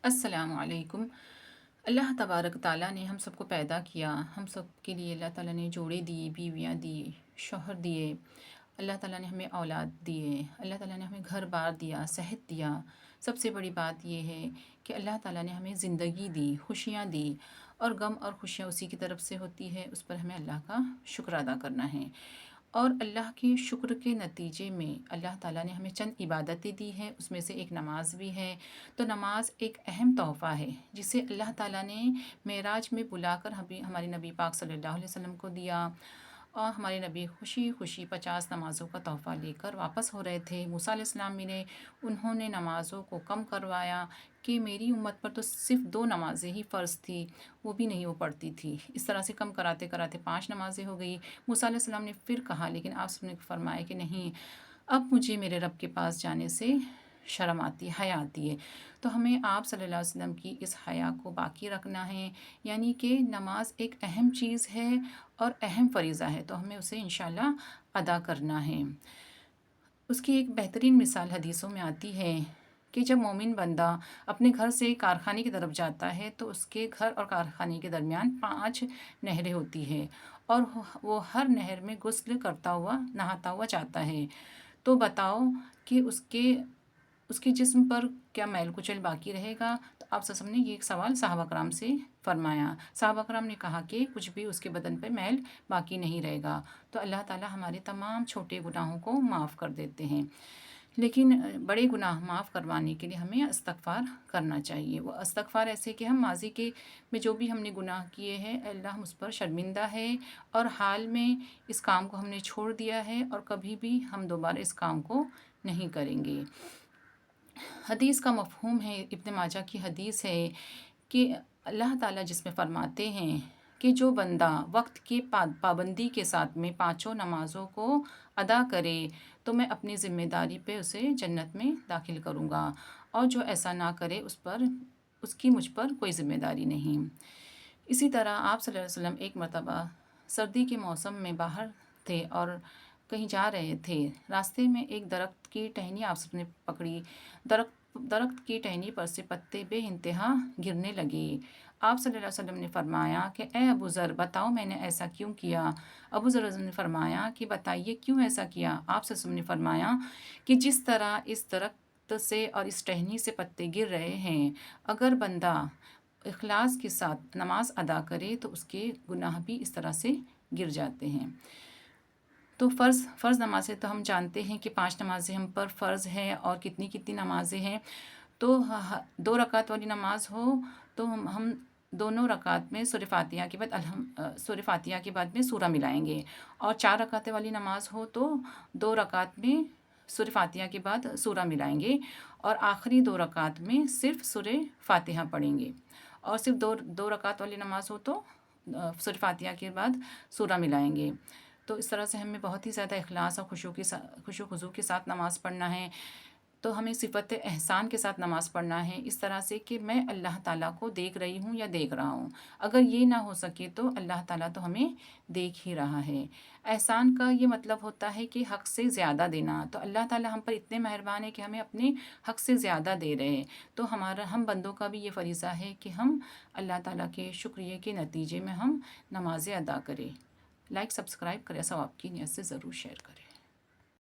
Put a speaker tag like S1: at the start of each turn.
S1: السلام علیکم۔ اللہ تبارک تعالیٰ نے ہم سب کو پیدا کیا، ہم سب کے لیے اللہ تعالیٰ نے جوڑے دیے، بیویاں دی، شوہر دیے، اللہ تعالیٰ نے ہمیں اولاد دیے، اللہ تعالیٰ نے ہمیں گھر بار دیا، صحت دیا۔ سب سے بڑی بات یہ ہے کہ اللہ تعالیٰ نے ہمیں زندگی دی، خوشیاں دی، اور غم اور خوشیاں اسی کی طرف سے ہوتی ہے، اس پر ہمیں اللہ کا شکر ادا کرنا ہے۔ اور اللہ کے شکر کے نتیجے میں اللہ تعالیٰ نے ہمیں چند عبادتیں دی ہیں، اس میں سے ایک نماز بھی ہے۔ تو نماز ایک اہم تحفہ ہے جسے اللہ تعالیٰ نے معراج میں بلا کر ہمارے نبی پاک صلی اللہ علیہ وسلم کو دیا، اور ہمارے نبی خوشی خوشی 50 نمازوں کا تحفہ لے کر واپس ہو رہے تھے۔ موسیٰ علیہ السلام ملے، انہوں نے نمازوں کو کم کروایا کہ میری امت پر تو صرف 2 نمازیں ہی فرض تھی، وہ بھی نہیں وہ پڑھتی تھی۔ اس طرح سے کم کراتے کراتے 5 نمازیں ہو گئی۔ موسیٰ علیہ السلام نے پھر کہا، لیکن آپ نے فرمایا کہ نہیں، اب مجھے میرے رب کے پاس جانے سے شرم آتی ہے، حیا آتی ہے۔ تو ہمیں آپ صلی اللہ علیہ وسلم کی اس حیا کو باقی رکھنا ہے، یعنی کہ نماز ایک اہم چیز ہے اور اہم فریضہ ہے، تو ہمیں اسے انشاءاللہ ادا کرنا ہے۔ اس کی ایک بہترین مثال حدیثوں میں آتی ہے کہ جب مومن بندہ اپنے گھر سے کارخانے کی طرف جاتا ہے تو اس کے گھر اور کارخانے کے درمیان 5 نہریں ہوتی ہے، اور وہ ہر نہر میں غسل کرتا ہوا، نہاتا ہوا جاتا ہے۔ تو بتاؤ کہ اس کے جسم پر کیا میل کچل باقی رہے گا؟ تو آپ صلی اللہ علیہ وسلم نے یہ ایک سوال صحابہ کرام سے فرمایا۔ صحابہ کرام نے کہا کہ کچھ بھی اس کے بدن پہ میل باقی نہیں رہے گا۔ تو اللہ تعالیٰ ہمارے تمام چھوٹے گناہوں کو معاف کر دیتے ہیں، لیکن بڑے گناہ معاف کروانے کے لیے ہمیں استغفار کرنا چاہیے۔ وہ استغفار ایسے کہ ہم ماضی کے میں جو بھی ہم نے گناہ کیے ہیں، اللہ ہم اس پر شرمندہ ہے، اور حال میں اس کام کو ہم نے چھوڑ دیا ہے، اور کبھی بھی ہم دوبارہ اس کام کو نہیں کریں گے۔ حدیث کا مفہوم ہے، ابن ماجہ کی حدیث ہے کہ اللہ تعالیٰ جس میں فرماتے ہیں کہ جو بندہ وقت کی پابندی کے ساتھ میں 5 نمازوں کو ادا کرے تو میں اپنی ذمہ داری پہ اسے جنت میں داخل کروں گا، اور جو ایسا نہ کرے اس کی مجھ پر کوئی ذمہ داری نہیں۔ اسی طرح آپ صلی اللہ علیہ وسلم ایک مرتبہ سردی کے موسم میں باہر تھے اور کہیں جا رہے تھے، راستے میں ایک درخت کی ٹہنی آپ سب نے پکڑی۔ درخت کی ٹہنی پر سے پتے بے انتہا گرنے لگے۔ آپ صلی اللہ علیہ وسلم نے فرمایا کہ اے ابو ذر، بتاؤ میں نے ایسا کیوں کیا؟ ابو ذر نے فرمایا کہ بتائیے کیوں ایسا کیا؟ آپ صلی اللہ علیہ وسلم نے فرمایا کہ جس طرح اس درخت سے اور اس ٹہنی سے پتے گر رہے ہیں، اگر بندہ اخلاص کے ساتھ نماز ادا کرے تو اس کے گناہ بھی اس طرح سے گر جاتے ہیں۔ تو فرض نمازیں تو ہم جانتے ہیں کہ 5 نمازیں ہم پر فرض ہیں، اور کتنی نمازیں ہیں۔ تو 2 رکعت والی نماز ہو تو ہم دونوں رکعت میں سورہ فاتحہ کے بعد سورہ فاتحہ کے بعد میں سورہ ملائیں گے، اور 4 رکعت والی نماز ہو تو 2 رکعت میں سورہ فاتحہ کے بعد سورہ ملائیں گے، اور آخری 2 رکعت میں صرف سورہ فاتحہ پڑھیں گے، اور صرف دو رکعت والی نماز ہو تو سورہ فاتحہ کے بعد سورہ ملائیں گے۔ تو اس طرح سے ہمیں بہت ہی زیادہ اخلاص اور خشوع و خضوع کے ساتھ نماز پڑھنا ہے۔ تو ہمیں صفت احسان کے ساتھ نماز پڑھنا ہے، اس طرح سے کہ میں اللہ تعالیٰ کو دیکھ رہی ہوں یا دیکھ رہا ہوں۔ اگر یہ نہ ہو سکے تو اللہ تعالیٰ تو ہمیں دیکھ ہی رہا ہے۔ احسان کا یہ مطلب ہوتا ہے کہ حق سے زیادہ دینا۔ تو اللہ تعالیٰ ہم پر اتنے مہربان ہے کہ ہمیں اپنے حق سے زیادہ دے رہے ہیں۔ تو ہم بندوں کا بھی یہ فریضہ ہے کہ ہم اللہ تعالیٰ کے شکریہ کے نتیجے میں ہم نمازیں ادا کریں۔ لائک سبسکرائب کریں، ثواب کی نیت سے ضرور شیئر کریں۔